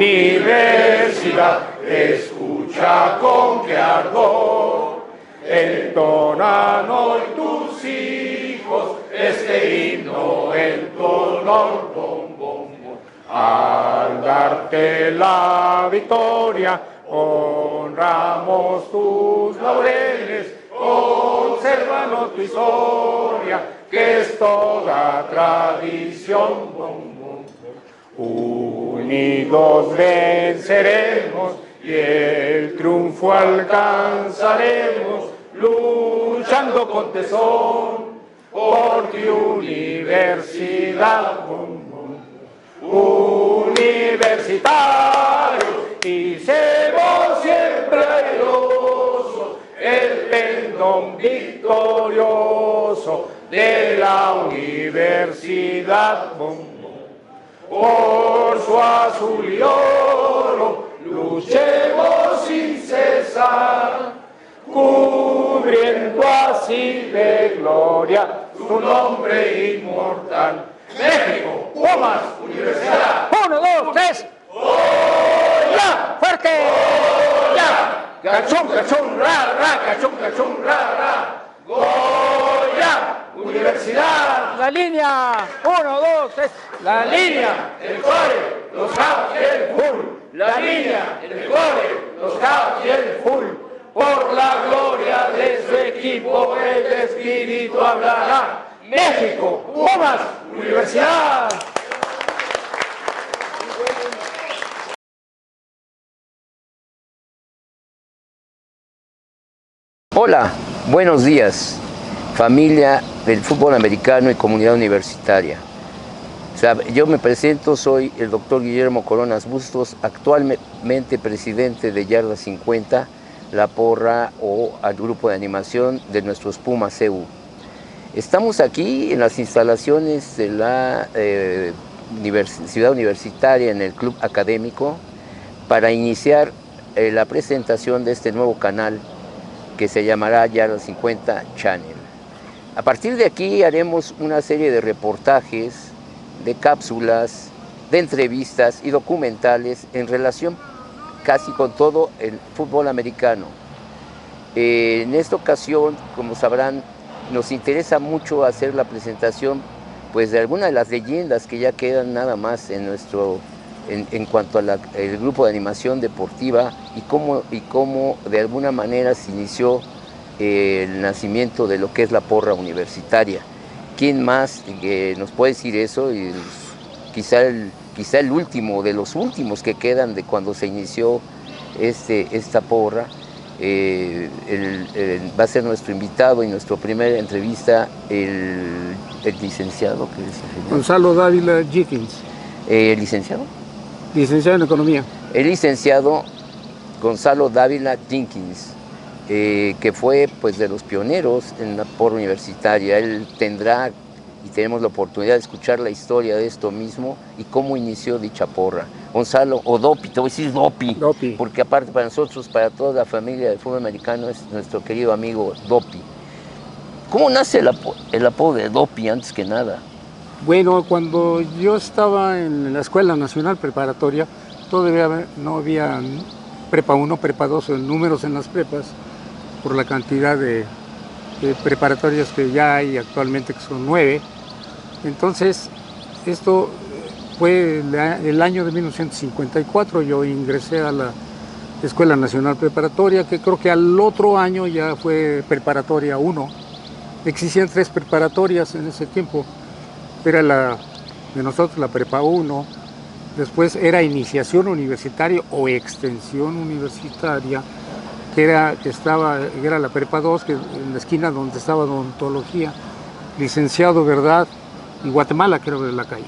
universidad, escucha con qué ardor entonan hoy tus hijos este himno en tu honor, bom, bom, bom. Al darte la victoria, honramos tus laureles, consérvanos tu historia, que es toda tradición. Bom, bom. Unidos venceremos y el triunfo alcanzaremos, luchando con tesón por tu universidad. Universitarios, y seremos siempre airosos el pendón victorioso de la universidad. Por su azul y oro luchemos sin cesar, cubriendo así de gloria su nombre inmortal. México, Pumas, Universidad. 1, 2, 3. ¡Ya! ¡Fuerte! ¡Ya! ¡Cachón, cachón, ra, ra! ¡Cachón, cachón, ra, ra! ¡Goya! ¡Universidad! La línea. 1, 2, 3. La línea, el core, los caps y el full. La línea, el core, los caps y el full. Por la gloria de su equipo el espíritu hablará. México, Pumas, Universidad. Hola, buenos días, familia del fútbol americano y comunidad universitaria. Yo me presento, soy el doctor Guillermo Coronas Bustos, actualmente presidente de Yarda 50, la porra o al grupo de animación de nuestros Pumas CU. Estamos aquí en las instalaciones de la ciudad universitaria, en el club académico, para iniciar la presentación de este nuevo canal que se llamará Yarda 50 Channel. A partir de aquí haremos una serie de reportajes, de cápsulas, de entrevistas y documentales en relación casi con todo el fútbol americano. En esta ocasión, como sabrán, nos interesa mucho hacer la presentación pues, de algunas de las leyendas que ya quedan nada más en cuanto al grupo de animación deportiva y cómo de alguna manera se inició el nacimiento de lo que es la porra universitaria. ¿Quién más nos puede decir eso? Y quizá el último de los últimos que quedan de cuando se inició esta porra. Va a ser nuestro invitado y nuestra primera entrevista el licenciado Gonzalo Dávila Jenkins. ¿Licenciado? Licenciado en Economía. El licenciado Gonzalo Dávila Jenkins, que fue pues, de los pioneros en la porra universitaria. Él tendrá y tenemos la oportunidad de escuchar la historia de esto mismo y cómo inició dicha porra. Gonzalo, o Dopi, te voy a decir Dopi, porque aparte para nosotros, para toda la familia del fútbol americano, es nuestro querido amigo Dopi. ¿Cómo nace el apodo de Dopi antes que nada? Bueno, cuando yo estaba en la Escuela Nacional Preparatoria, todavía no había prepa 1, prepa 2, números en las prepas, por la cantidad de preparatorias que ya hay actualmente, que son 9. Entonces, esto fue el año de 1954, yo ingresé a la Escuela Nacional Preparatoria, que creo que al otro año ya fue preparatoria 1. Existían 3 preparatorias en ese tiempo. Era la de nosotros, la prepa 1, después era iniciación universitaria o extensión universitaria, que era la prepa 2, que en la esquina donde estaba odontología, licenciado Verdad y Guatemala, creo, de la calle.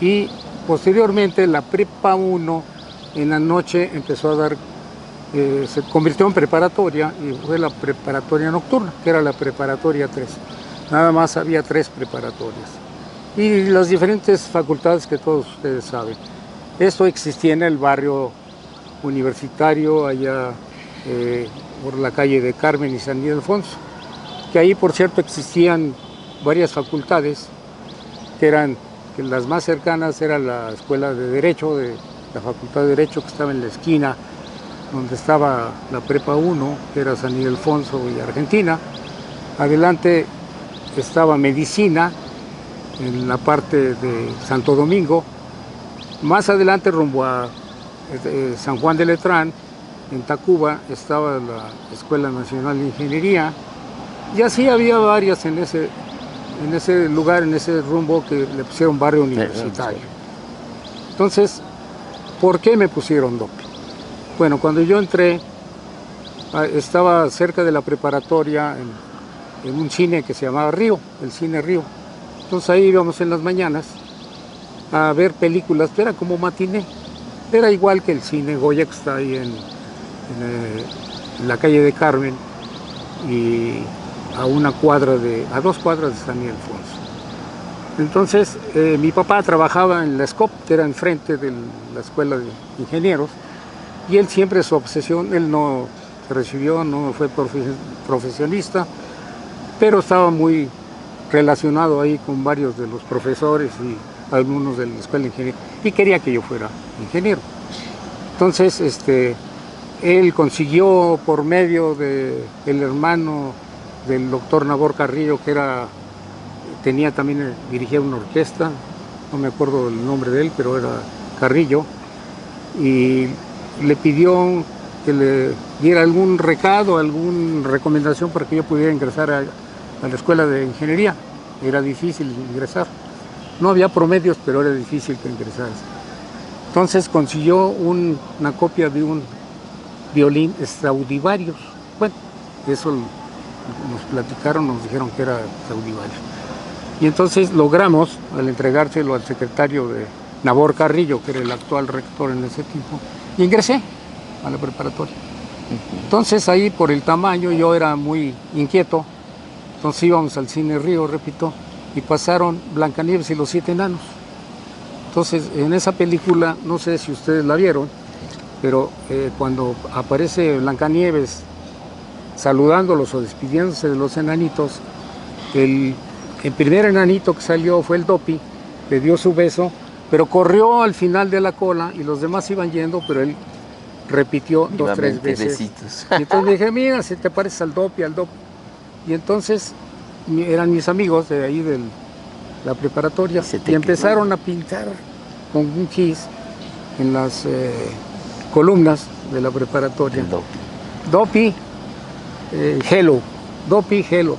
Y posteriormente la prepa 1 en la noche empezó a dar, se convirtió en preparatoria y fue la preparatoria nocturna, que era la preparatoria 3. Nada más había 3 preparatorias. Y las diferentes facultades que todos ustedes saben. Esto existía en el barrio universitario, allá por la calle de Carmen y San Ildefonso, que ahí, por cierto, existían varias facultades, que las más cercanas era la Escuela de Derecho de la Facultad de Derecho, que estaba en la esquina donde estaba la Prepa 1, que era San Ildefonso y Argentina. Adelante estaba Medicina, en la parte de Santo Domingo. Más adelante, rumbo a San Juan de Letrán, en Tacuba, estaba la Escuela Nacional de Ingeniería. Y así había varias en ese lugar, en ese rumbo que le pusieron barrio universitario. Entonces, ¿por qué me pusieron DOPI? Bueno, cuando yo entré, estaba cerca de la preparatoria en un cine que se llamaba Río, el Cine Río. Entonces ahí íbamos en las mañanas a ver películas, era como matiné. Era igual que el cine Goya, que está ahí en la calle de Carmen y a 2 cuadras de San Ildefonso. Entonces, mi papá trabajaba en la SCOP, que era enfrente de la Escuela de Ingenieros, y él siempre su obsesión, él no se recibió, no fue profesionista, pero estaba muy relacionado ahí con varios de los profesores y algunos de la Escuela de Ingeniería, y quería que yo fuera ingeniero. Entonces, él consiguió por medio del hermano del doctor Nabor Carrillo, que dirigía una orquesta, no me acuerdo el nombre de él, pero era Carrillo, y le pidió que le diera algún recado, alguna recomendación para que yo pudiera ingresar a la Escuela de Ingeniería. Era difícil ingresar. No había promedios, pero era difícil que ingresaras. Entonces consiguió una copia de un violín Stradivarius. Bueno, eso nos platicaron, nos dijeron que era Stradivarius. Y entonces logramos, al entregárselo al secretario de Nabor Carrillo, que era el actual rector en ese tiempo, y ingresé a la preparatoria. Entonces ahí, por el tamaño, yo era muy inquieto. Entonces íbamos al Cine Río, repito, y pasaron Blancanieves y los 7 enanos. Entonces, en esa película, no sé si ustedes la vieron, pero cuando aparece Blancanieves saludándolos o despidiéndose de los enanitos, el primer enanito que salió fue el DOPI, le dio su beso, pero corrió al final de la cola y los demás iban yendo, pero él repitió 2 o 3 veces. Besitos. Y entonces dije, mira, si te pareces al DOPI. Y entonces eran mis amigos de ahí de la preparatoria y empezaron a pintar con un gis en las columnas de la preparatoria. DOPI, Hello, DOPI, Hello.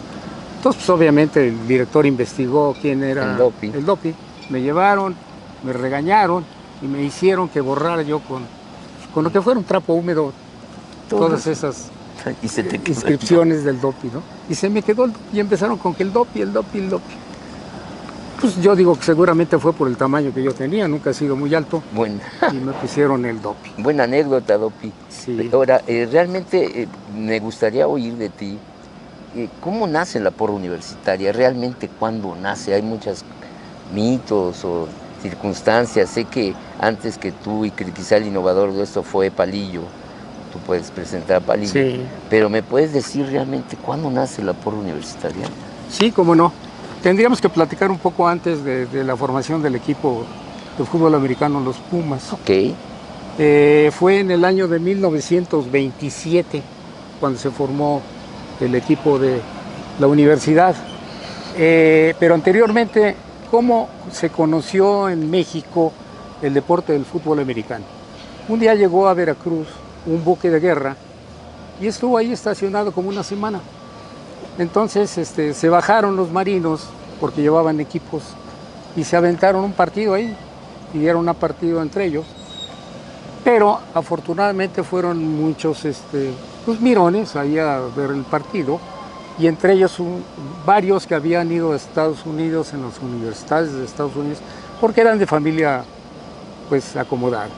Entonces, pues, obviamente el director investigó quién era el DOPI. Me llevaron, me regañaron y me hicieron que borrara yo con lo que fuera un trapo húmedo todas esas inscripciones del DOPI, ¿no? Y se me quedó y empezaron con que el DOPI. Pues yo digo que seguramente fue por el tamaño que yo tenía, nunca he sido muy alto. Bueno. Y me pusieron el DOPI. Buena anécdota, DOPI. Sí. Ahora, realmente me gustaría oír de ti, ¿cómo nace la porra universitaria? ¿Realmente cuándo nace? Hay muchos mitos o circunstancias. Sé que antes que tú y que quizá el innovador de esto fue Palillo, tú puedes presentar a Palillo, sí. Pero ¿me puedes decir realmente cuándo nace la porra universitaria? Sí, cómo no. Tendríamos que platicar un poco antes de la formación del equipo de fútbol americano, los Pumas. Ok. Fue en el año de 1927 cuando se formó el equipo de la universidad. Pero anteriormente, ¿cómo se conoció en México el deporte del fútbol americano? Un día llegó a Veracruz un buque de guerra y estuvo ahí estacionado como una semana. Entonces se bajaron los marinos porque llevaban equipos y se aventaron un partido ahí y dieron un partido entre ellos. Pero afortunadamente fueron muchos pues, mirones ahí a ver el partido y entre ellos varios que habían ido a Estados Unidos en las universidades de Estados Unidos porque eran de familia pues acomodada.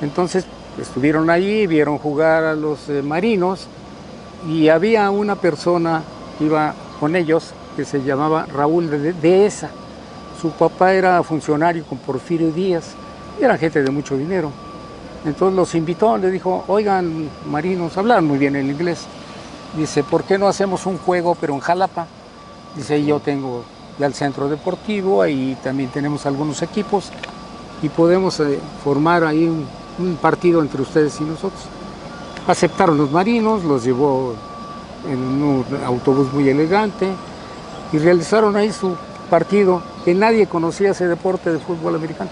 Entonces estuvieron ahí, vieron jugar a los marinos y había una persona que iba con ellos que se llamaba Raúl de Dehesa. Su papá era funcionario con Porfirio Díaz y era gente de mucho dinero. Entonces los invitó, le dijo, oigan marinos, hablan muy bien el inglés. Dice, ¿por qué no hacemos un juego pero en Jalapa? Dice, yo tengo ya el centro deportivo, ahí también tenemos algunos equipos. y podemos formar ahí un partido entre ustedes y nosotros. Aceptaron los marinos, los llevó en un autobús muy elegante y realizaron ahí su partido, que nadie conocía ese deporte de fútbol americano.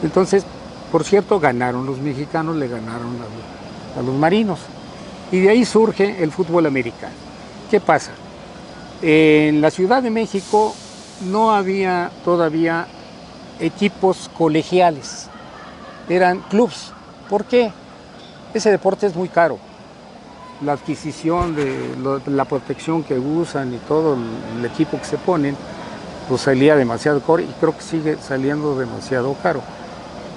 Entonces, por cierto, ganaron los mexicanos, le ganaron a los marinos. Y de ahí surge el fútbol americano. ¿Qué pasa? En la Ciudad de México no había todavía equipos colegiales, eran clubs. ¿Por qué? Ese deporte es muy caro. La adquisición de la protección que usan y todo el equipo que se ponen, pues salía demasiado caro y creo que sigue saliendo demasiado caro.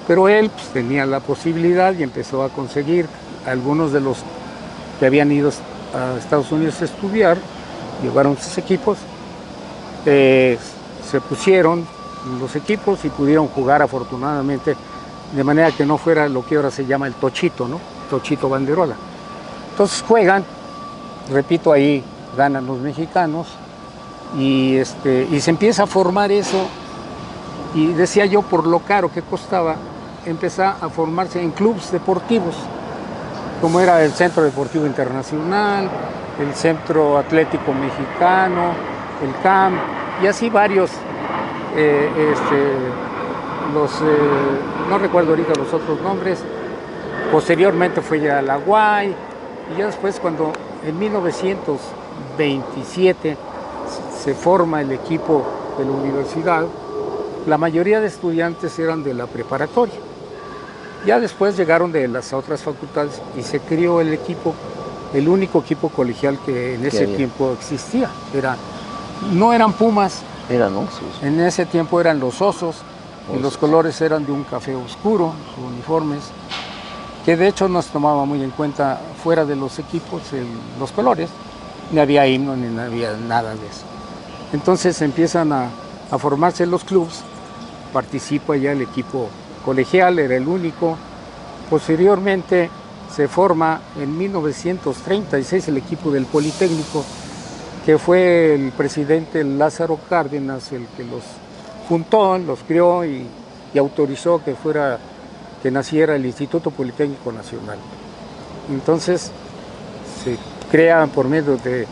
Pero él pues, tenía la posibilidad y empezó a conseguir algunos de los que habían ido a Estados Unidos a estudiar, llevaron sus equipos, se pusieron los equipos y pudieron jugar afortunadamente, de manera que no fuera lo que ahora se llama el tochito, ¿no? Tochito banderola. Entonces juegan, repito, ahí ganan los mexicanos y se empieza a formar eso. Y decía yo, por lo caro que costaba, empezó a formarse en clubes deportivos, como era el Centro Deportivo Internacional, el Centro Atlético Mexicano, el CAM, y así varios, no recuerdo ahorita los otros nombres. Posteriormente fue ya la UAI, y ya después cuando en 1927 se forma el equipo de la universidad, la mayoría de estudiantes eran de la preparatoria. Ya después llegaron de las otras facultades y se creó el equipo, el único equipo colegial que en ese tiempo existía. No eran Pumas, eran Osos. En ese tiempo eran los Osos, y los colores eran de un café oscuro, sus uniformes, que de hecho no se tomaba muy en cuenta fuera de los equipos los colores, ni había himno ni había nada de eso. Entonces empiezan a formarse los clubes, participa ya el equipo colegial, era el único. Posteriormente se forma en 1936 el equipo del Politécnico, que fue el presidente Lázaro Cárdenas el que los juntó, los crió y autorizó que naciera el Instituto Politécnico Nacional. Entonces se crean por medio de...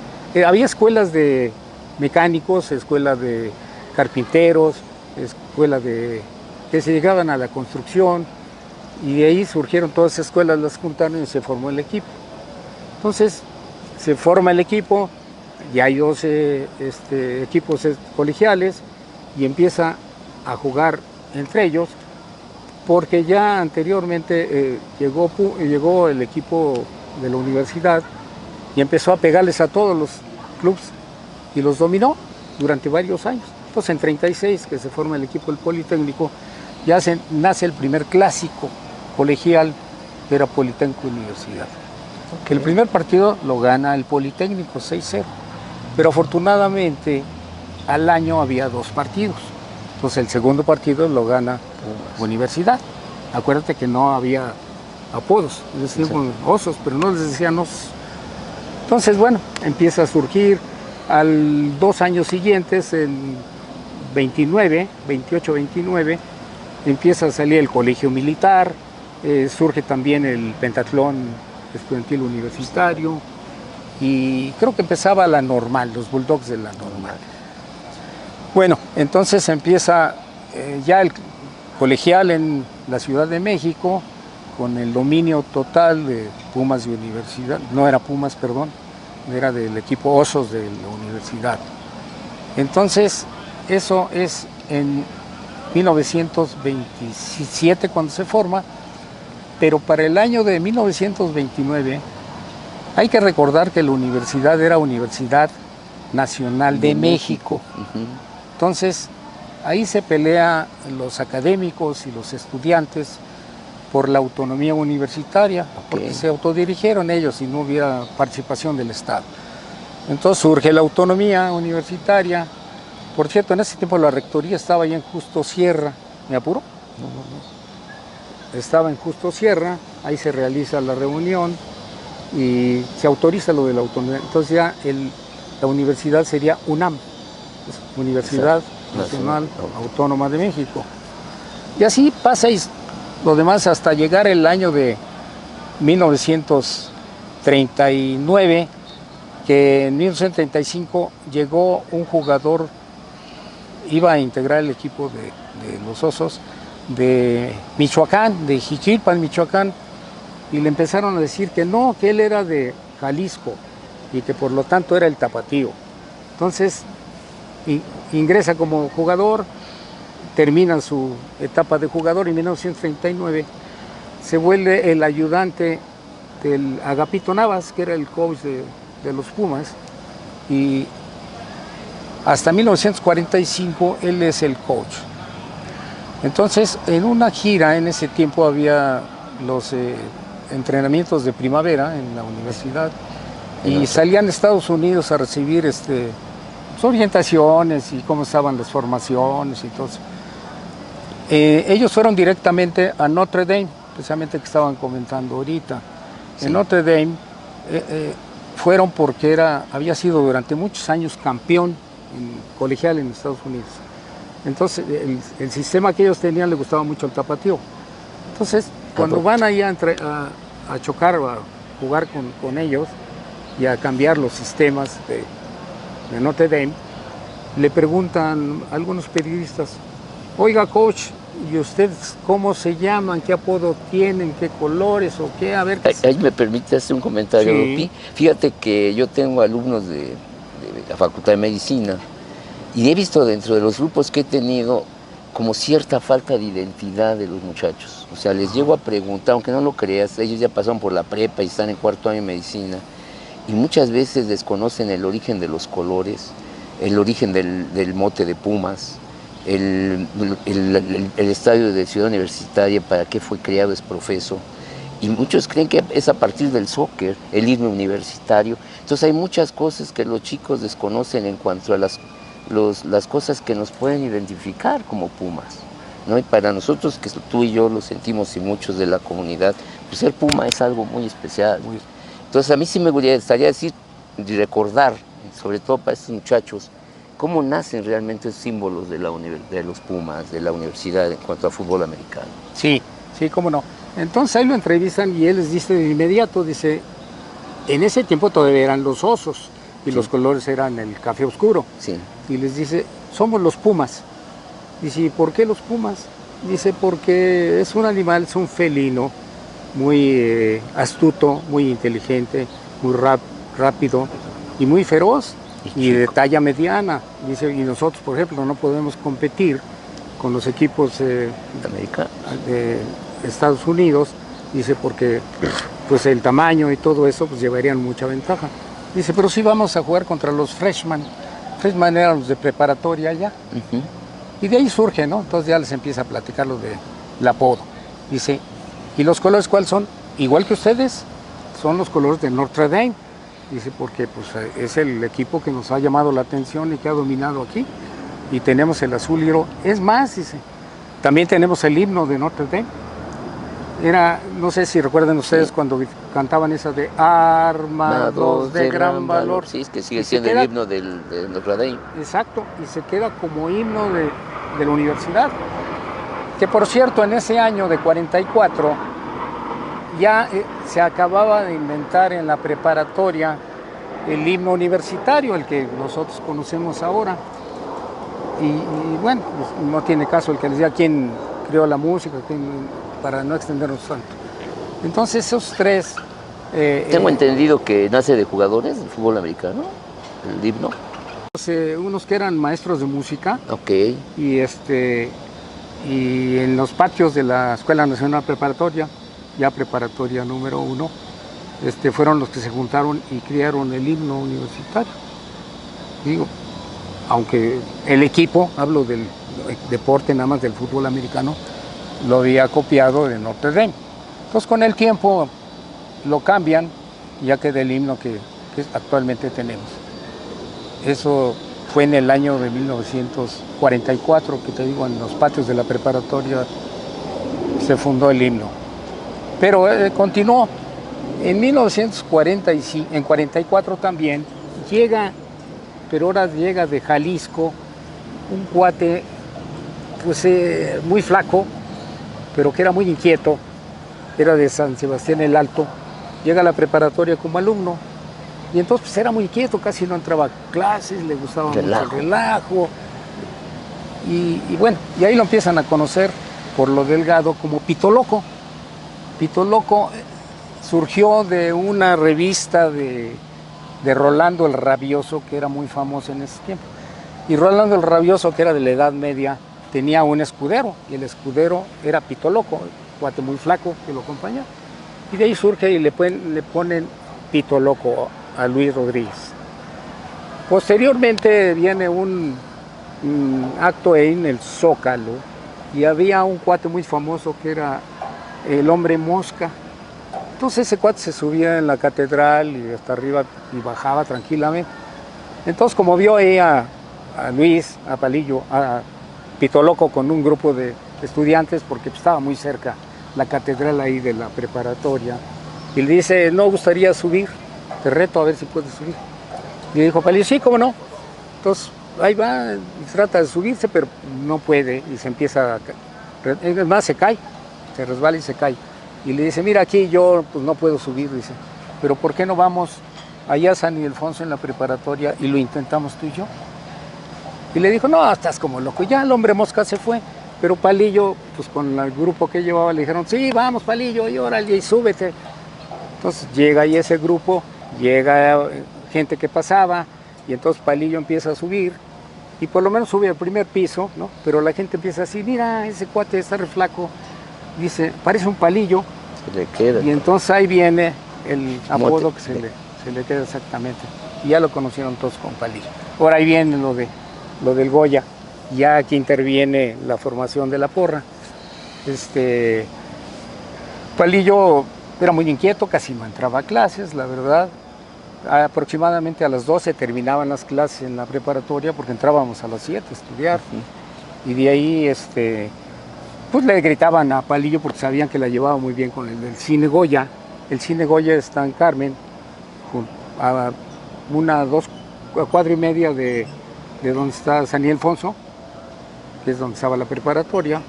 había escuelas de mecánicos, escuelas de carpinteros, escuelas que se llegaban a la construcción, y de ahí surgieron todas esas escuelas, las juntaron y se formó el equipo. Entonces se forma el equipo, y hay 12 equipos colegiales, y empieza a jugar entre ellos, porque ya anteriormente llegó el equipo de la universidad y empezó a pegarles a todos los clubes y los dominó durante varios años. Entonces en 36, que se forma el equipo del Politécnico, ya nace el primer clásico colegial, que era Politécnico Universidad. Okay. El primer partido lo gana el Politécnico 6-0, pero afortunadamente al año había 2 partidos. Entonces el segundo partido lo gana Universidad. Acuérdate que no había apodos, les decían Osos, pero no les decían Osos. Entonces, bueno, empieza a surgir. Al 2 años siguientes, en 28-29, empieza a salir el colegio militar, surge también el pentatlón estudiantil universitario, y creo que empezaba la normal, los Bulldogs de la normal. Bueno, entonces empieza ya el colegial en la Ciudad de México, con el dominio total de Pumas de Universidad, no era Pumas, perdón, era del equipo Osos de la universidad. Entonces, eso es en 1927 cuando se forma, pero para el año de 1929 hay que recordar que la universidad era Universidad Nacional de México. Entonces, ahí se pelean los académicos y los estudiantes por la autonomía universitaria, porque se autodirigieron ellos y no hubiera participación del Estado. Entonces surge la autonomía universitaria. Por cierto, en ese tiempo la rectoría estaba allá en Justo Sierra. ¿Me apuro? No. Estaba en Justo Sierra, ahí se realiza la reunión y se autoriza lo de la autonomía. Entonces ya la universidad sería UNAM, Universidad Nacional Autónoma de México. Y así pasa lo demás hasta llegar el año de 1939, que en 1935 llegó un jugador, iba a integrar el equipo de los Osos de Michoacán, de Jiquilpan, Michoacán, y le empezaron a decir que no, que él era de Jalisco y que por lo tanto era el tapatío. Entonces ingresa como jugador, termina su etapa de jugador y en 1939 se vuelve el ayudante del Agapito Navas, que era el coach de los Pumas, y hasta 1945 él es el coach. Entonces, en una gira, en ese tiempo había los entrenamientos de primavera en la universidad y salían de Estados Unidos a recibir pues, orientaciones y cómo estaban las formaciones y todo eso. Ellos fueron directamente a Notre Dame, precisamente que estaban comentando ahorita. Sí. En Notre Dame fueron porque había sido durante muchos años campeón colegial en Estados Unidos. Entonces, el sistema que ellos tenían le gustaba mucho el tapatío. Entonces, cuando van ahí a chocar o a jugar con ellos y a cambiar los sistemas de Notre Dame, le preguntan a algunos periodistas, oiga, coach, ¿y ustedes cómo se llaman? ¿Qué apodo tienen? ¿Qué colores? ¿O qué? A ver. Ahí me permite hacer un comentario, sí. Lupi. Fíjate que yo tengo alumnos de la Facultad de Medicina y he visto dentro de los grupos que he tenido como cierta falta de identidad de los muchachos. O sea, les llego a preguntar, aunque no lo creas, ellos ya pasaron por la prepa y están en cuarto año de medicina y muchas veces desconocen el origen de los colores, el origen del mote de Pumas, el estadio de Ciudad Universitaria, para qué fue creado, es profeso. Y muchos creen que es a partir del soccer, el himno universitario. Entonces hay muchas cosas que los chicos desconocen en cuanto a las cosas que nos pueden identificar como Pumas, ¿no? Y para nosotros, que tú y yo lo sentimos y muchos de la comunidad, pues ser Puma es algo muy especial. Entonces a mí sí me gustaría decir y recordar, sobre todo para estos muchachos, cómo nacen realmente esos símbolos de los Pumas, de la universidad en cuanto a fútbol americano. Sí, sí, cómo no. Entonces ahí lo entrevistan y él les dice de inmediato, dice, en ese tiempo todavía eran los Osos y sí, los colores eran el café oscuro. Sí. Y les dice, somos los Pumas. Dice, ¿y por qué los Pumas? Dice, porque es un animal, es un felino muy astuto, muy inteligente, muy rápido y muy feroz y de talla mediana. Dice, y nosotros, por ejemplo, no podemos competir con los equipos de Estados Unidos, dice, porque pues el tamaño y todo eso pues llevarían mucha ventaja. Dice, pero sí vamos a jugar contra los freshmen. Freshmen eran los de preparatoria ya. Y de ahí surge, ¿no? Entonces ya les empieza a platicar lo del apodo. Dice, ¿y los colores cuáles son? Igual que ustedes, son los colores de Notre Dame. Dice, porque pues, es el equipo que nos ha llamado la atención y que ha dominado aquí. Y tenemos el azul y oro. Es más, dice, también tenemos el himno de Notre Dame. No sé si recuerdan ustedes, sí, cuando cantaban esa de armados de gran valor. Sí, es que sigue siendo el himno de Notre Dame. Exacto, y se queda como himno de la universidad. Que por cierto, en ese año de 44, ya se acababa de inventar en la preparatoria el himno universitario, el que nosotros conocemos ahora. Y bueno, pues no tiene caso el que les diga quién creó la música, para no extendernos tanto. Entonces esos tres... Tengo entendido que nace de jugadores del fútbol americano, el himno. Unos que eran maestros de música. Ok. Y en los patios de la Escuela Nacional Preparatoria, ya preparatoria número 1, fueron los que se juntaron y crearon el himno universitario. Digo, aunque el equipo, hablo del deporte nada más del fútbol americano, lo había copiado de Notre Dame. Entonces con el tiempo lo cambian y ya queda el himno que actualmente tenemos. Eso fue en el año de 1944, que te digo, en los patios de la preparatoria se fundó el himno. Pero continuó. En 1945, en 44 también, llega, pero ahora llega de Jalisco, un cuate pues, muy flaco, pero que era muy inquieto, era de San Sebastián el Alto, llega a la preparatoria como alumno, y entonces pues, era muy inquieto, casi no entraba a clases, le gustaba mucho el relajo, y bueno, y ahí lo empiezan a conocer por lo delgado como Pito Loco. Pito Loco surgió de una revista de Rolando el Rabioso, que era muy famoso en ese tiempo. Y Rolando el Rabioso, que era de la Edad Media, tenía un escudero, y el escudero era Pito Loco, un cuate muy flaco que lo acompaña. Y de ahí surge y le ponen Pito Loco a Luis Rodríguez. Posteriormente viene un acto ahí en el Zócalo, y había un cuate muy famoso que era el Hombre Mosca. Entonces ese cuate se subía en la catedral y hasta arriba y bajaba tranquilamente. Entonces como vio ahí a Luis, a Palillo, a Pito Loco con un grupo de estudiantes, porque estaba muy cerca la catedral ahí de la preparatoria, y le dice, ¿no gustaría subir? Te reto a ver si puedes subir. Y le dijo Palillo, sí, cómo no. Entonces ahí va, y trata de subirse, pero no puede, y se empieza a caer. Es más, se cae, se resbala y se cae. Y le dice, mira, aquí yo pues no puedo subir, dice, pero ¿por qué no vamos allá a San Ildefonso en la preparatoria y lo intentamos tú y yo? Y le dijo, no, estás como loco. Ya el Hombre Mosca se fue, pero Palillo, pues con el grupo que llevaba, le dijeron, sí, vamos Palillo, y órale, y súbete. Entonces llega ahí ese grupo, llega gente que pasaba, y entonces Palillo empieza a subir, y por lo menos sube al primer piso, ¿no? Pero la gente empieza así, mira, ese cuate está re flaco, dice, parece un palillo. Se le queda. Y entonces ahí viene el apodo que se le queda exactamente. Y ya lo conocieron todos con Palillo. Ahora ahí viene lo del Goya, ya aquí interviene la formación de la porra. Palillo era muy inquieto, casi no entraba a clases, la verdad. Aproximadamente a las 12 terminaban las clases en la preparatoria, porque entrábamos a las 7 a estudiar. Y de ahí pues le gritaban a Palillo porque sabían que la llevaba muy bien con el del Cine Goya. El Cine Goya está en Carmen, a cuadra y media de donde está San Ildefonso, que es donde estaba la preparatoria.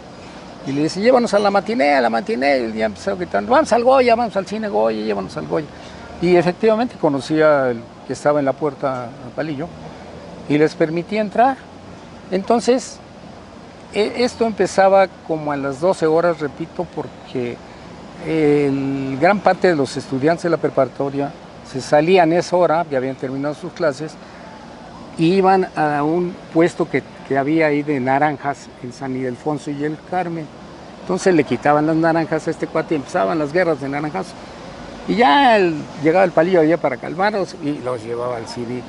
Y le dice, llévanos a la matiné, y ya empezó gritando, vamos al Goya, vamos al Cine Goya, llévanos al Goya. Y efectivamente conocía al que estaba en la puerta, a Palillo, y les permitía entrar. Entonces, esto empezaba como a las 12 horas, repito, porque gran parte de los estudiantes de la preparatoria se salían a esa hora, ya habían terminado sus clases, y iban a un puesto que había ahí de naranjas en San Ildefonso y el Carmen. Entonces le quitaban las naranjas a este cuate y empezaban las guerras de naranjas. Y ya llegaba el Palillo allá para calmarlos y los llevaba al cine.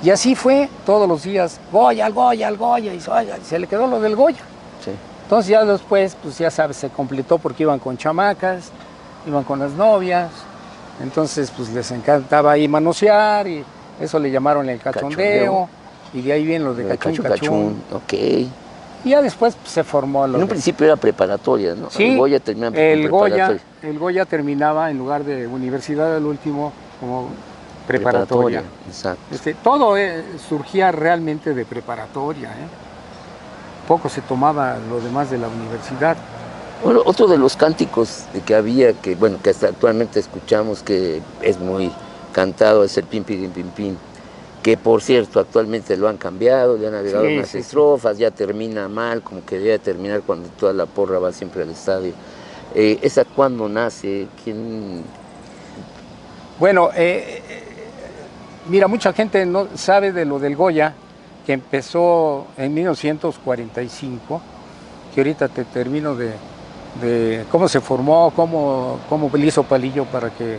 Y así fue todos los días, Goya, al Goya, al Goya, y se le quedó lo del Goya. Sí. Entonces ya después, pues ya sabes, se completó porque iban con chamacas, iban con las novias, entonces pues les encantaba ahí manosear, y eso le llamaron el cachondeo, y de ahí viene lo de cachún. Ok. Y ya después pues, se formó En un principio era preparatoria, ¿no? Sí, el Goya terminaba en preparatoria. El Goya terminaba en lugar de universidad al último como preparatoria. Exacto. Todo surgía realmente de preparatoria. Poco se tomaba lo demás de la universidad. Bueno, otro de los cánticos que había, que hasta actualmente escuchamos, que es muy cantado, es el Pim Pirim Pim Pim, que por cierto actualmente lo han cambiado, le han agregado unas estrofas, ya termina mal, como que debe terminar cuando toda la porra va siempre al estadio. ¿Esa cuándo nace? ¿Quién? Bueno, mira, mucha gente no sabe de lo del Goya, que empezó en 1945, que ahorita te termino de cómo se formó, cómo le hizo Palillo para que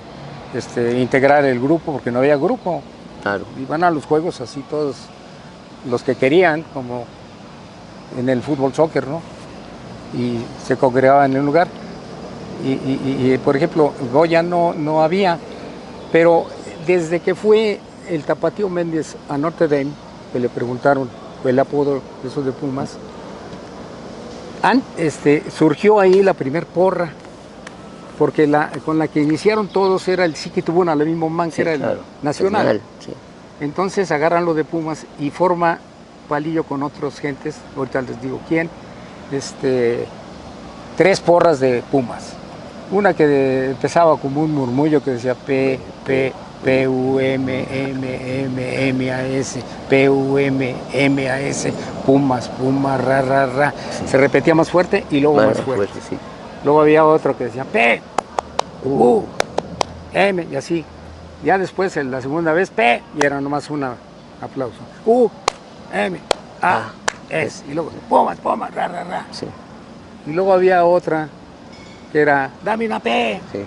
integrara el grupo, porque no había grupo. Claro. Iban a los juegos así todos los que querían, como en el fútbol soccer, ¿no? Y se congregaban en el lugar. Y por ejemplo, Goya no había, pero desde que fue el Tapatío Méndez a Notre Dame, que le preguntaron el apodo de esos de Pumas, surgió ahí la primer porra, porque con la que iniciaron todos era el Chiqui Tubuna, la misma man, que era el nacional. Sí. Entonces agarran lo de Pumas y forma Palillo con otros gentes, ahorita les digo quién, 3 porras de Pumas. Una que empezaba como un murmullo que decía P, P, P, U, M, M, M, M, A, S, P, U, M, M, A, S, Pumas, Pumas, ra, ra, ra. Se repetía más fuerte y luego más fuerte. Sí. Luego había otro que decía P, U, M, y así. Ya después, la segunda vez, P, y era nomás un aplauso. U, M, A, S, y luego Pumas, Pumas, ra, ra, ra. Sí. Y luego había otra que era, dame una P. Sí.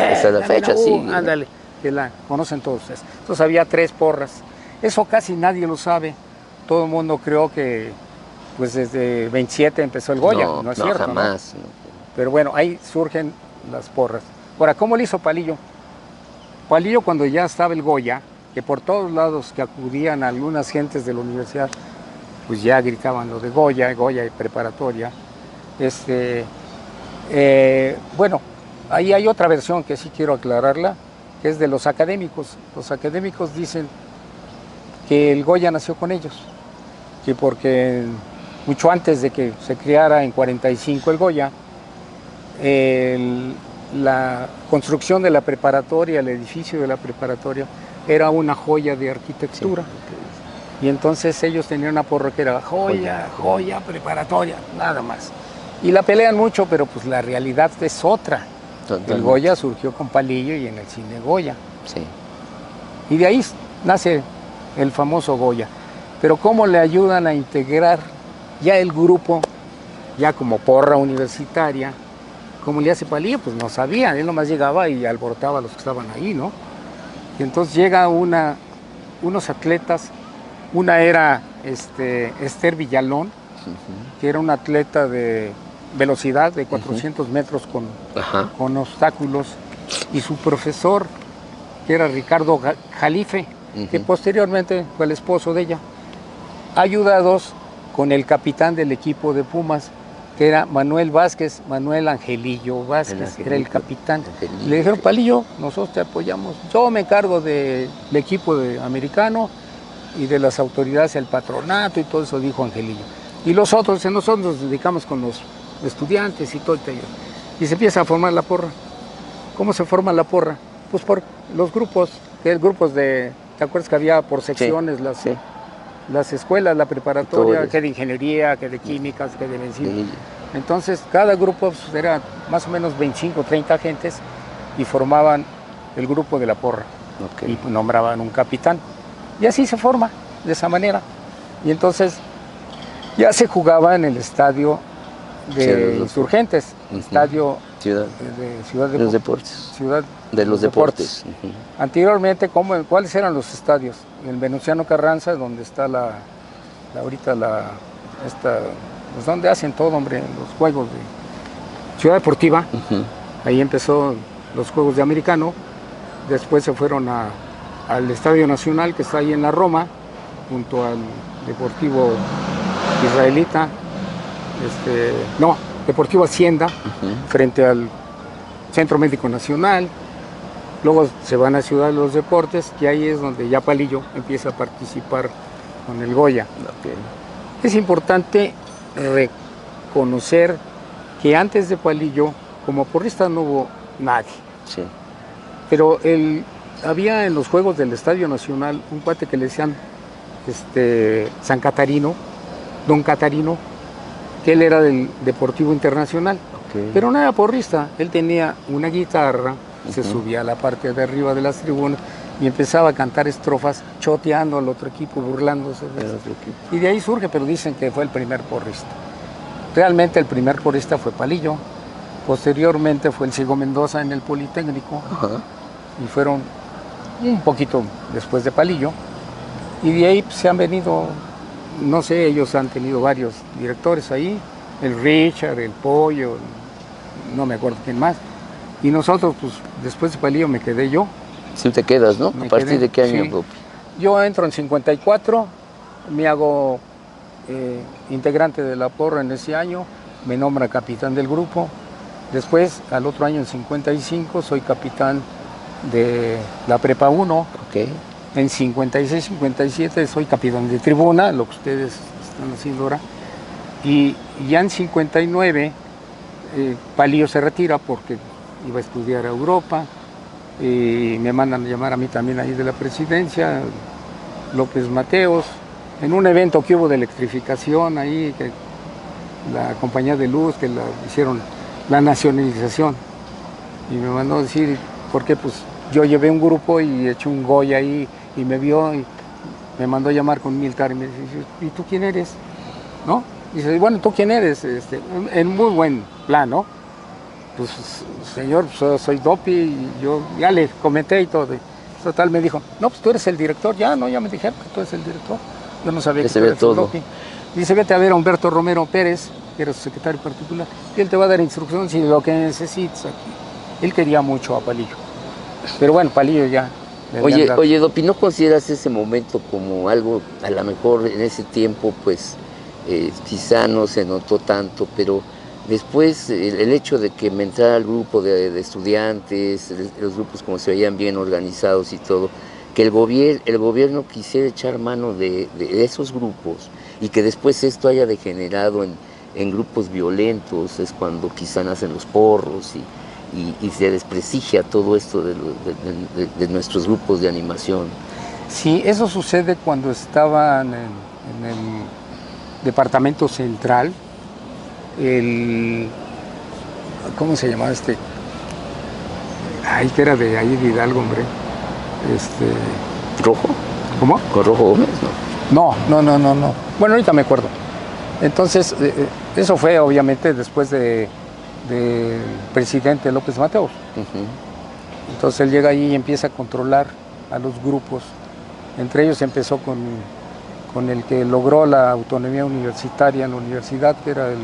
Hasta la fecha, sí. Ándale, que la conocen todos ustedes. Entonces había 3 porras. Eso casi nadie lo sabe. Todo el mundo creó que pues desde 27 empezó el Goya. No es cierto, jamás. ¿no? Pero bueno, ahí surgen las porras. Ahora, ¿cómo le hizo Palillo? Palillo, cuando ya estaba el Goya, que por todos lados que acudían algunas gentes de la universidad, pues ya gritaban lo de Goya, Goya y preparatoria. Bueno, ahí hay otra versión que sí quiero aclararla, que es de los académicos. Los académicos dicen que el Goya nació con ellos, que porque mucho antes de que se creara en 45 el Goya, la construcción de la preparatoria, el edificio de la preparatoria, era una joya de arquitectura. Sí. Y entonces ellos tenían una porra que era joya preparatoria, nada más. Y la pelean mucho, pero pues la realidad es otra. Totalmente. El Goya surgió con Palillo y en el cine Goya. Sí. Y de ahí nace el famoso Goya. Pero ¿cómo le ayudan a integrar ya el grupo, ya como porra universitaria? ¿Cómo le hace Palillo? Pues no sabía, él nomás llegaba y alborotaba a los que estaban ahí, ¿no? Y entonces llega unos atletas, una era Esther Villalón, que era una atleta de velocidad de 400 metros con obstáculos, y su profesor, que era Ricardo Jalife, que posteriormente fue el esposo de ella, ayudados con el capitán del equipo de Pumas, que era Manuel Vázquez, Manuel Angelillo Vázquez, era el capitán. Le dijeron, Palillo, nosotros te apoyamos, yo me encargo del equipo americano y de las autoridades, el patronato y todo eso, dijo Angelillo. Y nosotros nos dedicamos con los estudiantes y todo el taller. Y se empieza a formar la porra. ¿Cómo se forma la porra? Pues por los grupos, ¿te acuerdas que había por secciones las escuelas, la preparatoria, que de ingeniería, que de químicas, que de medicina? Sí. Entonces, cada grupo pues, era más o menos 25, 30 agentes y formaban el grupo de la porra. Y nombraban un capitán. Y así se forma, de esa manera. Y entonces ya se jugaba en el estadio de Insurgentes, estadio de Ciudad de los Deportes. Ciudad de los Deportes. Anteriormente, ¿cuáles eran los estadios? El Venustiano Carranza, donde está pues donde hacen todo, hombre, los juegos de Ciudad Deportiva. Ahí empezó los Juegos de Americano. Después se fueron al Estadio Nacional, que está ahí en la Roma, junto al Deportivo Israelita, Deportivo Hacienda, frente al Centro Médico Nacional. Luego se van a Ciudad de los Deportes, que ahí es donde ya Palillo empieza a participar con el Goya. Es importante reconocer que antes de Palillo, como porrista no hubo nadie. Sí. Pero había en los Juegos del Estadio Nacional un cuate que le decían San Catarino, Don Catarino, que él era del Deportivo Internacional, pero no era porrista. Él tenía una guitarra, se subía a la parte de arriba de las tribunas y empezaba a cantar estrofas choteando al otro equipo, burlándose de otro equipo. Y de ahí surge, pero dicen que fue el primer porrista. Realmente el primer porrista fue Palillo, posteriormente fue el Ciego Mendoza en el Politécnico, y fueron un poquito después de Palillo, y de ahí se han venido, no sé, ellos han tenido varios directores ahí, el Richard, el Pollo, no me acuerdo quién más, y nosotros, pues después de Palillo me quedé yo. Sí te quedas, ¿no? ¿A partir de qué año? Sí. Yo entro en 54, me hago integrante de la porra en ese año, me nombra capitán del grupo. Después, al otro año, en 55, soy capitán de la Prepa 1. En 56, 57 soy capitán de tribuna, lo que ustedes están haciendo ahora. Y ya en 59 Palillo se retira porque iba a estudiar a Europa, y me mandan a llamar a mí también ahí de la presidencia, López Mateos, en un evento que hubo de electrificación ahí, que la compañía de luz, que hicieron la nacionalización, y me mandó a decir, porque pues yo llevé un grupo y eché un Goya ahí, y me vio y me mandó a llamar con militar, y me dice, ¿y tú quién eres? ¿No? Dice, bueno, ¿tú quién eres? En muy buen plan, ¿no? Pues, señor, soy Dopi, y yo ya le comenté y todo. Total, me dijo, no, pues tú eres el director. Ya me dijeron que tú eres el director. Yo no sabía que tú eres el Dopi. Dice, vete a ver a Humberto Romero Pérez, que era su secretario particular, y él te va a dar instrucciones y lo que necesites aquí. Él quería mucho a Palillo. Pero bueno, Palillo ya. Oye, Dopi, ¿no consideras ese momento como algo, a lo mejor en ese tiempo, pues, quizá no se notó tanto, pero después el hecho de que me entrara el grupo de estudiantes, los grupos como se veían bien organizados y todo, que el gobierno quisiera echar mano de esos grupos y que después esto haya degenerado en grupos violentos, es cuando quizá nacen los porros y se desprestigia todo esto de nuestros grupos de animación. Sí, eso sucede cuando estaban en el departamento central, ¿cómo se llamaba este? Ay, que era de ahí de Hidalgo, hombre. ¿Rojo? ¿Cómo? ¿Con Rojo Gómez? No. Bueno, ahorita me acuerdo. Entonces, eso fue obviamente después del presidente López Mateos. Entonces él llega ahí y empieza a controlar a los grupos. Entre ellos empezó con el que logró la autonomía universitaria en la universidad, que era el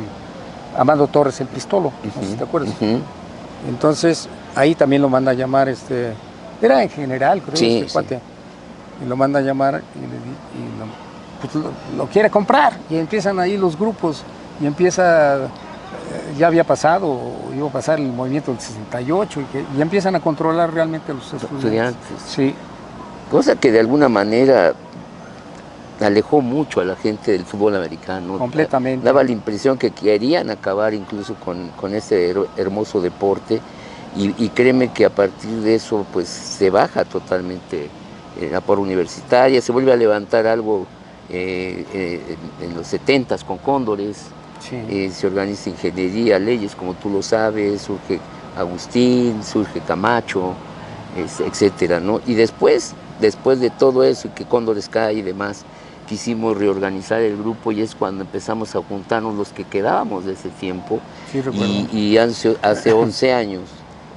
Amado Torres el Pistolo, no sé si te acuerdas. Entonces ahí también lo manda a llamar, era en general, creo, sí, cuate. Y lo manda a llamar pues lo quiere comprar, y empiezan ahí los grupos, y empieza, ya había pasado, iba a pasar el movimiento del 68, y empiezan a controlar realmente a los estudiantes. Sí. Cosa que de alguna manera alejó mucho a la gente del fútbol americano. Completamente. Daba la impresión que querían acabar incluso con este hermoso deporte, y créeme que a partir de eso pues se baja totalmente la por universitaria, se vuelve a levantar algo en los 70s con Cóndores, sí. Se organiza ingeniería, leyes, como tú lo sabes, surge Agustín, surge Camacho, etcétera, ¿no? Y después de todo eso y que Cóndores cae y demás, quisimos reorganizar el grupo, y es cuando empezamos a juntarnos los que quedábamos de ese tiempo. Sí, recuerdo. Y hace 11 años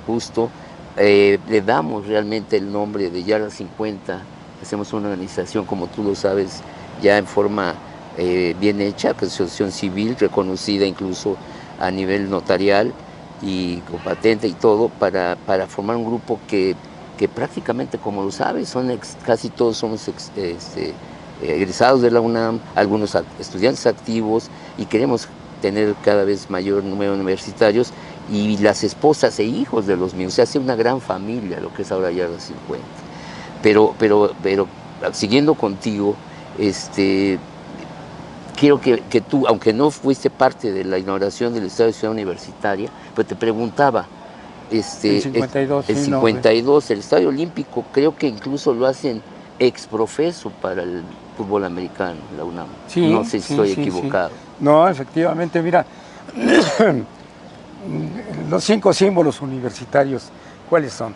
justo le damos realmente el nombre de Yarda 50, hacemos una organización, como tú lo sabes, ya en forma bien hecha, que es asociación civil, reconocida incluso a nivel notarial y con patente y todo, para formar un grupo que prácticamente, como lo sabes, casi todos somos egresados de la UNAM, algunos estudiantes activos, y queremos tener cada vez mayor número de universitarios, y las esposas e hijos de los míos. Se hace una gran familia lo que es ahora Yarda 50. Pero siguiendo contigo, quiero que tú, aunque no fuiste parte de la inauguración del Estadio de Ciudad Universitaria, pero te preguntaba, el 52, el 52, el Estadio Olímpico, creo que incluso lo hacen exprofeso para el fútbol americano, la UNAM. Sí, no sé si estoy equivocado. Sí. No, efectivamente, mira, los 5 símbolos universitarios, ¿cuáles son?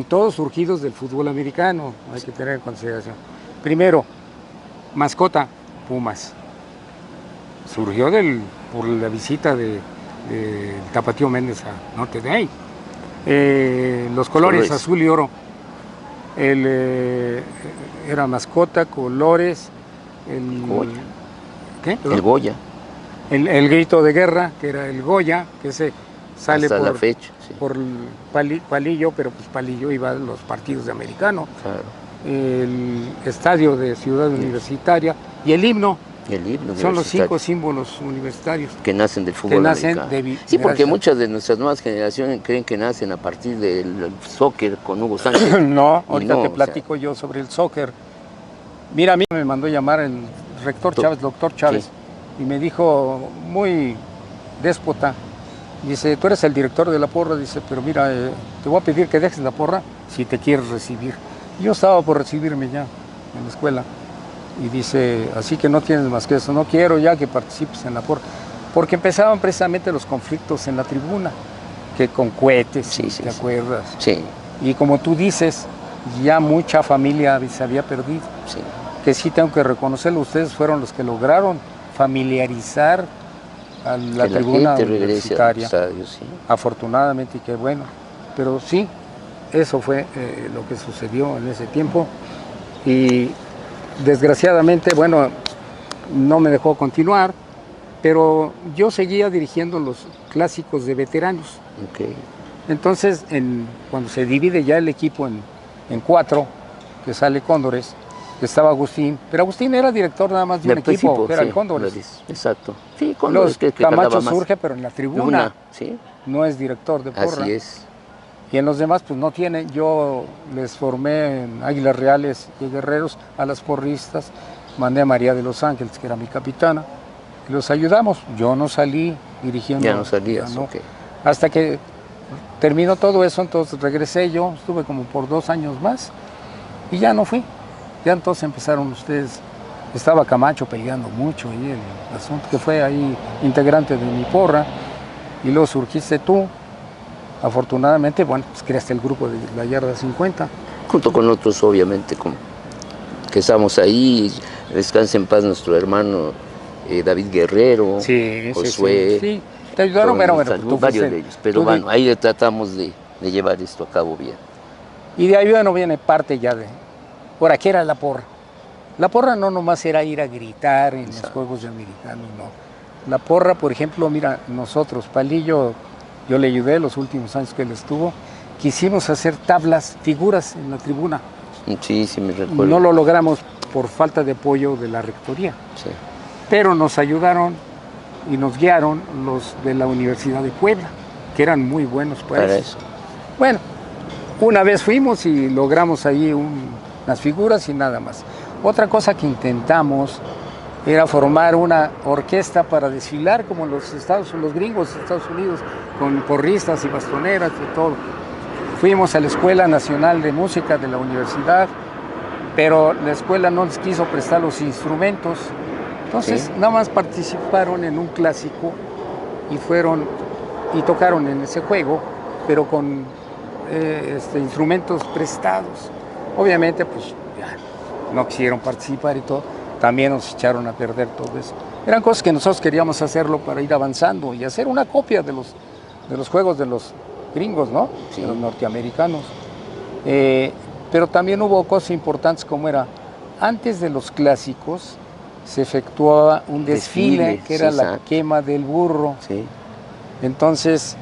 Todos surgidos del fútbol americano, hay que tener en consideración. Primero, mascota, Pumas. Surgió por la visita de Tapatío Méndez a Notre Dame. Los colores azul y oro. Era mascota, colores, Goya. ¿Qué? El Goya. El grito de guerra, que era el Goya, que ese sale hasta la fecha, sí. por Palillo, pero pues Palillo iba a los partidos de americano. Claro. El estadio de Ciudad Universitaria y el himno. Son los 5 símbolos universitarios que nacen del fútbol americano. Sí, porque muchas de nuestras nuevas generaciones creen que nacen a partir del soccer con Hugo Sánchez. No, ahorita te platico yo sobre el soccer. Mira, a mí me mandó llamar el rector Chávez, doctor Chávez, sí. Y me dijo muy déspota, Dice, tú eres el director de la porra, dice, pero mira, te voy a pedir que dejes la porra si te quieres recibir. Yo estaba por recibirme ya en la escuela y dice, así que no tienes más que eso, no quiero ya que participes en la porra. Porque empezaban precisamente los conflictos en la tribuna, que con cohetes, Sí, sí, ¿te sí. acuerdas? Sí, Y como tú dices, ya mucha familia se había perdido. sí. Que sí tengo que reconocerlo, ustedes fueron los que lograron familiarizar a la Que tribuna gente regrese a los universitaria, estadios, sí. afortunadamente, y qué bueno. Pero sí, eso fue lo que sucedió en ese tiempo. Y desgraciadamente, bueno, no me dejó continuar, pero yo seguía dirigiendo los clásicos de veteranos. Ok. Entonces, cuando se divide ya el equipo en 4, que sale Cóndores, que estaba Agustín, pero Agustín era director nada más de un equipo, que era sí, el Cóndores. Exacto. Sí, Cóndores Los que jalaba Camacho más. surge, pero en la tribuna, Luna, sí, no es director de porra. así es. Y en los demás, pues no tiene. Yo les formé en Águilas Reales y Guerreros a las porristas, mandé a María de los Ángeles, que era mi capitana, y los ayudamos. Yo no salí dirigiendo. Ya no salías, ya no. ok. Hasta que terminó todo eso, entonces regresé yo, estuve como por 2 años más y ya no fui. Ya entonces empezaron ustedes, estaba Camacho peleando mucho ahí el asunto, que fue ahí integrante de mi porra, y luego surgiste tú. Afortunadamente, bueno, pues creaste el grupo de la Yarda 50. Junto con otros, obviamente, que estamos ahí. Descansa en paz nuestro hermano David Guerrero, Josué. Sí. Te ayudaron, pero bueno, tú varios fuiste- de ellos. Pero tú bueno, ahí tratamos de llevar esto a cabo bien. Y de ahí bueno viene parte ya de... Por aquí era la porra. La porra no nomás era ir a gritar en los juegos de americanos, no. La porra, por ejemplo, mira, nosotros, Palillo, yo le ayudé los últimos años que él estuvo, quisimos hacer tablas, figuras en la tribuna. Sí, sí, me recuerdo. No lo logramos por falta de apoyo de la rectoría, Sí. pero nos ayudaron y nos guiaron los de la Universidad de Puebla, que eran muy buenos para eso. Bueno, una vez fuimos y logramos ahí unas figuras y nada más. Otra cosa que intentamos era formar una orquesta para desfilar como los gringos de Estados Unidos, con porristas y bastoneras y todo. Fuimos a la Escuela Nacional de Música de la universidad, pero la escuela no les quiso prestar los instrumentos. Entonces, nada más participaron en un clásico y tocaron en ese juego, pero con instrumentos prestados. Obviamente, pues ya no quisieron participar y todo. También nos echaron a perder todo eso. Eran cosas que nosotros queríamos hacerlo para ir avanzando y hacer una copia de los juegos de los gringos, ¿no? Sí. De los norteamericanos. Pero también hubo cosas importantes como era, antes de los clásicos se efectuaba un desfile que era la quema del burro. Sí. Entonces,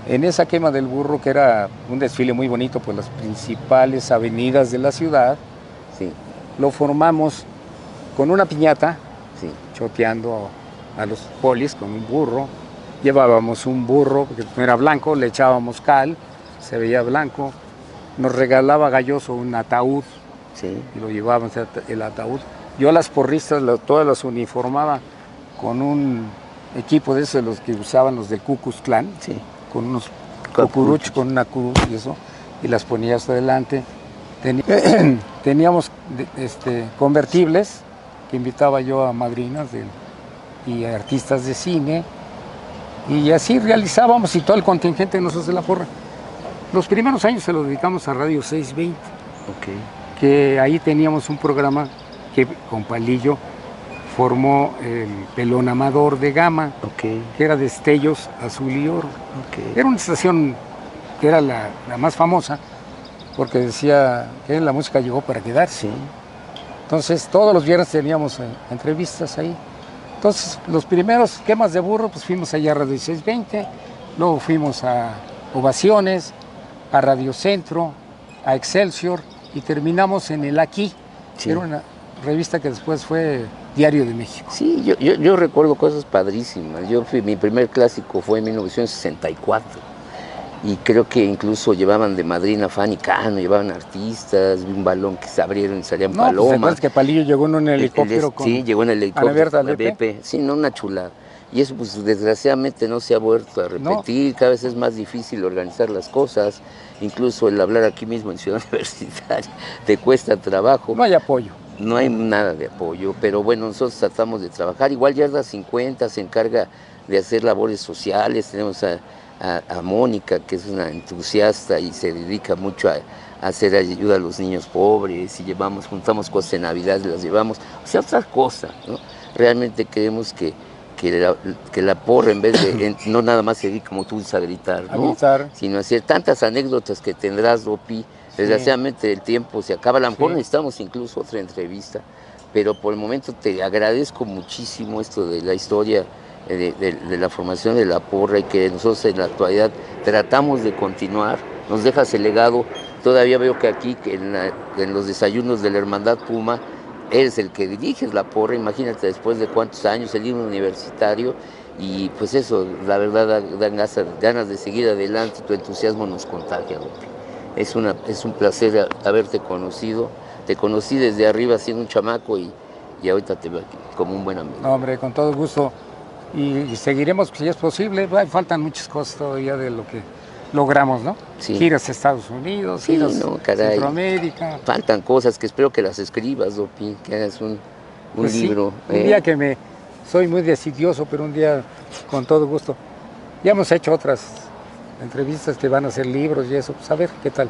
en esa quema del burro, que era un desfile muy bonito por las principales avenidas de la ciudad, Sí. lo formamos con una piñata, Sí. choteando a los polis con un burro. Llevábamos un burro, que no era blanco, le echábamos cal, se veía blanco. Nos regalaba Galloso un ataúd Sí. y lo llevábamos el ataúd. Yo a las porristas todas las uniformaba con un equipo de esos de los que usaban los del Ku Klux Klan, Sí. con unos cucuruchos, con una cruz y eso, y las ponía hasta adelante. Teníamos convertibles que invitaba yo a madrinas y a artistas de cine, y así realizábamos, y todo el contingente de nosotros de la porra. Los primeros años se los dedicamos a Radio 620, Ok. que ahí teníamos un programa que con Palillo formó el Pelón Amador de Gama, Ok. que era Destellos Azul y Oro. Ok. Era una estación que era la más famosa, porque decía que la música llegó para quedarse. Sí. Entonces, todos los viernes teníamos entrevistas ahí. Entonces, los primeros quemas de burro, pues fuimos allá a Radio 620, luego fuimos a Ovaciones, a Radio Centro, a Excelsior, y terminamos en el Aquí. Sí. Era una revista que después fue Diario de México. Sí, yo recuerdo cosas padrísimas. Mi primer clásico fue en 1964 y creo que incluso llevaban de madrina Fanny Cano, llevaban artistas, vi un balón que se abrieron y salían No, pues, ¿te palomas. acuerdas que Palillo llegó en un helicóptero con Sí, llegó en el Ana helicóptero. Berta con la Lepe? BP. Sí, no, una chulada. y eso pues desgraciadamente no se ha vuelto a repetir, cada vez es más difícil organizar las cosas, incluso el hablar aquí mismo en Ciudad Universitaria te cuesta trabajo. No hay apoyo. No hay nada de apoyo, pero bueno, nosotros tratamos de trabajar. Igual Yarda 50 se encarga de hacer labores sociales. Tenemos a Mónica, que es una entusiasta y se dedica mucho a hacer ayuda a los niños pobres, y juntamos cosas de Navidad, las llevamos. O sea, otra cosa, ¿no? Realmente queremos que la porra, en vez de, no nada más seguir como tú a gritar, ¿no? Sino hacer tantas anécdotas que tendrás, Dopi. Desgraciadamente el tiempo se acaba, a lo mejor necesitamos incluso otra entrevista, pero por el momento te agradezco muchísimo esto de la historia de la formación de la porra, y que nosotros en la actualidad tratamos de continuar. Nos dejas el legado. Todavía veo que aquí en los desayunos de la Hermandad Puma eres el que diriges la porra. Imagínate después de cuántos años, el himno universitario, y pues eso, la verdad, dan ganas de seguir adelante, y tu entusiasmo nos contagia, Dopi. Es un placer haberte conocido. Te conocí desde arriba siendo un chamaco, y ahorita te veo aquí como un buen amigo. No, hombre, con todo gusto. Y seguiremos, si es posible. Faltan muchas cosas todavía de lo que logramos, ¿no? Sí. Giras a Estados Unidos, giras a Centroamérica. Faltan cosas que espero que las escribas, Dopi, que hagas un pues libro. Sí, un día que soy muy decidioso, pero un día con todo gusto. Ya hemos hecho otras entrevistas que van a ser libros y eso, pues a ver qué tal.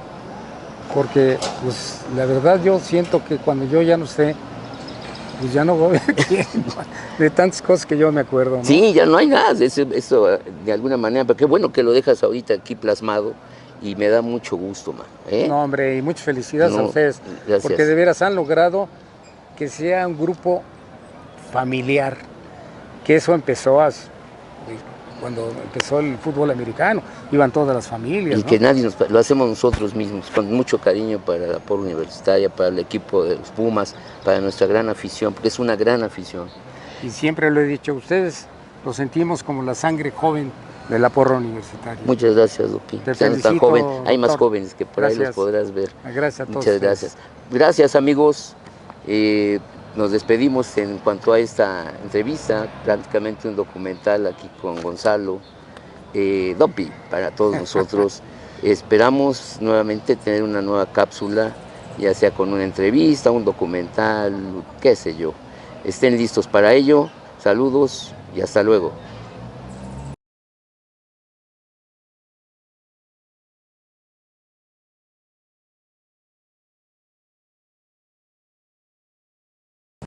Porque pues la verdad yo siento que cuando yo ya no esté, pues ya no voy a ver de tantas cosas que yo me acuerdo, ¿no? Sí, ya no hay nada de eso de alguna manera, pero qué bueno que lo dejas ahorita aquí plasmado, y me da mucho gusto, man. No, hombre, y muchas felicidades a ustedes, gracias. Porque de veras han logrado que sea un grupo familiar, que eso empezó cuando empezó el fútbol americano, iban todas las familias. Y ¿no? que nadie lo hacemos nosotros mismos, con mucho cariño para la porra universitaria, para el equipo de los Pumas, para nuestra gran afición, porque es una gran afición. Y siempre lo he dicho, ustedes lo sentimos como la sangre joven de la porra universitaria. Muchas gracias, Dopi. Te felicito, tan joven. Hay más doctor. jóvenes que por ahí los podrás ver. Gracias a todos. Muchas gracias. Gracias, amigos. Nos despedimos en cuanto a esta entrevista, prácticamente un documental aquí con Gonzalo, Dopi, para todos nosotros. Esperamos nuevamente tener una nueva cápsula, ya sea con una entrevista, un documental, qué sé yo. Estén listos para ello. Saludos y hasta luego.